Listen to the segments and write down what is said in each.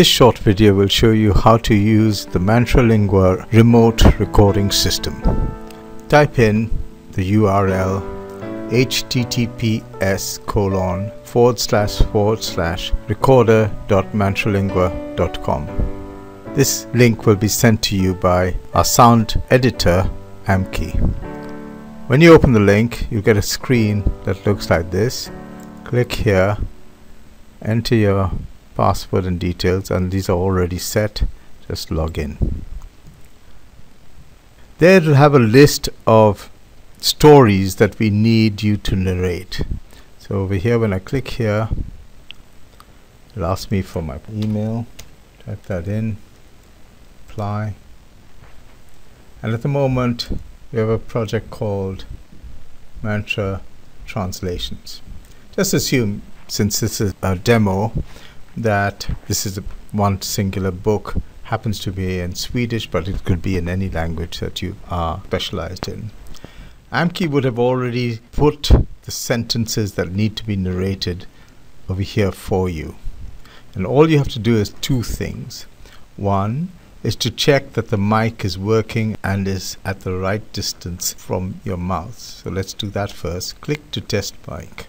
This short video will show you how to use the Lingua remote recording system. Type in the URL https://recorder.mantralingua.com. This link will be sent to you by our sound editor Amki. When you open the link, you get a screen that looks like this. Click here, enter your password and details, and these are already set. Just log in. There it will have a list of stories that we need you to narrate. So over here, when I click here, it'll ask me for my email. Type that in, apply, and at the moment we have a project called Mantra Translations. Just assume, since this is a demo, that this is one singular book, happens to be in Swedish, but it could be in any language that you are specialized in. Amki would have already put the sentences that need to be narrated over here for you. And all you have to do is two things. One is to check that the mic is working and is at the right distance from your mouth. So let's do that first. Click to test mic.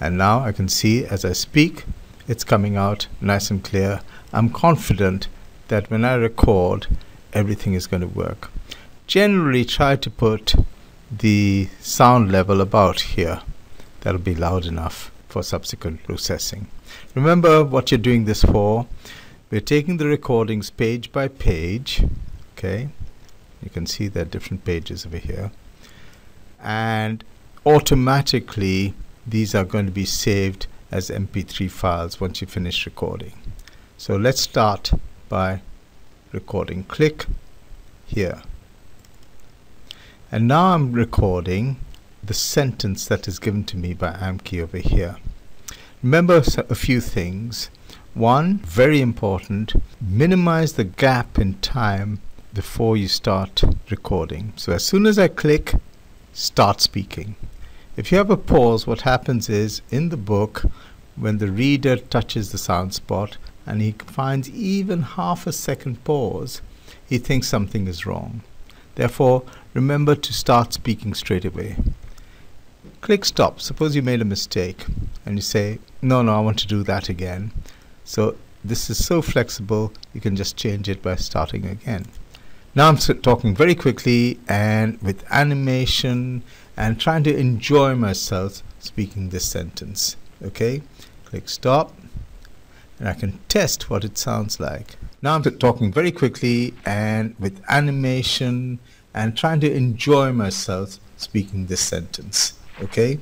And now I can see as I speak, it's coming out nice and clear. I'm confident that when I record, everything is going to work. Generally, try to put the sound level about here. That'll be loud enough for subsequent processing. Remember what you're doing this for. We're taking the recordings page by page. Okay, you can see there are different pages over here. And automatically, these are going to be saved as MP3 files once you finish recording. So let's start by recording. Click here. And now I'm recording the sentence that is given to me by Amki over here. Remember a few things. One, very important, minimize the gap in time before you start recording. So as soon as I click, start speaking. If you have a pause, what happens is, in the book, when the reader touches the sound spot and he finds even half a second pause, he thinks something is wrong. Therefore, remember to start speaking straight away. Click stop. Suppose you made a mistake and you say, no, I want to do that again. So this is so flexible, you can just change it by starting again. Now I'm talking very quickly and with animation and trying to enjoy myself speaking this sentence. Okay, click stop, and I can test what it sounds like. Now I'm talking very quickly and with animation and trying to enjoy myself speaking this sentence. Okay,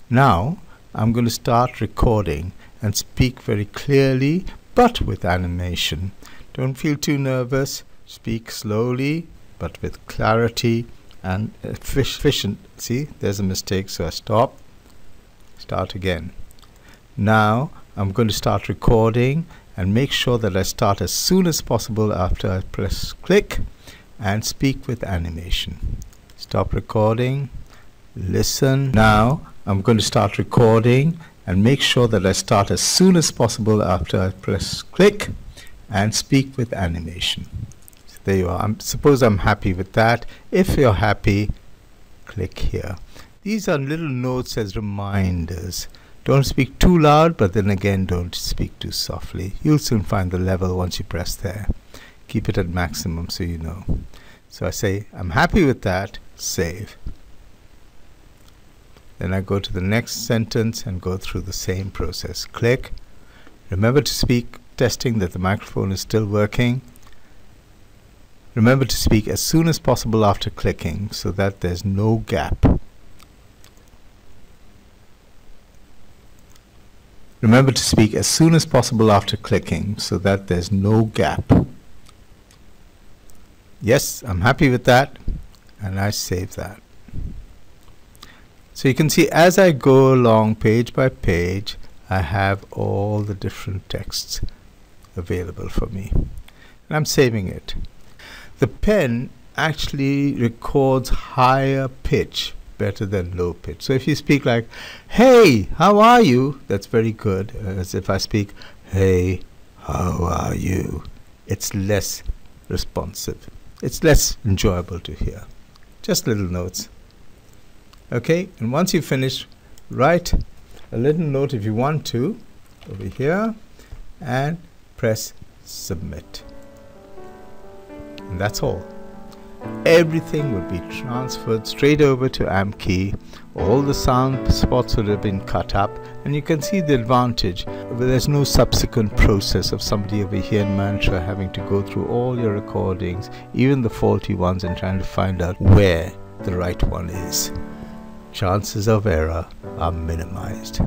now I'm going to start recording and speak very clearly but with animation. Don't feel too nervous. Speak slowly but with clarity and efficient. See, there's a mistake, so I stop, start again. Now I'm going to start recording and make sure that I start as soon as possible after I press click and speak with animation. Stop recording, listen. Now I'm going to start recording and make sure that I start as soon as possible after I press click and speak with animation. There you are. Suppose I'm happy with that. If you're happy, click here. These are little notes as reminders. Don't speak too loud, but then again, don't speak too softly. You'll soon find the level once you press there. Keep it at maximum so you know. So I say, I'm happy with that, save. Then I go to the next sentence and go through the same process. Click. Remember to speak, testing that the microphone is still working. Remember to speak as soon as possible after clicking so that there's no gap. Remember to speak as soon as possible after clicking so that there's no gap. Yes, I'm happy with that, and I save that. So you can see as I go along page by page, I have all the different texts available for me. And I'm saving it. The pen actually records higher pitch better than low pitch. So if you speak like, hey, how are you? That's very good. As if I speak, hey, how are you? It's less responsive. It's less enjoyable to hear. Just little notes. Okay, and once you finish, write a little note if you want to over here and press submit. And that's all. Everything will be transferred straight over to AmpKey. All the sound spots would have been cut up, and you can see the advantage. There's no subsequent process of somebody over here in Mantra having to go through all your recordings, even the faulty ones, and trying to find out where the right one is. Chances of error are minimized.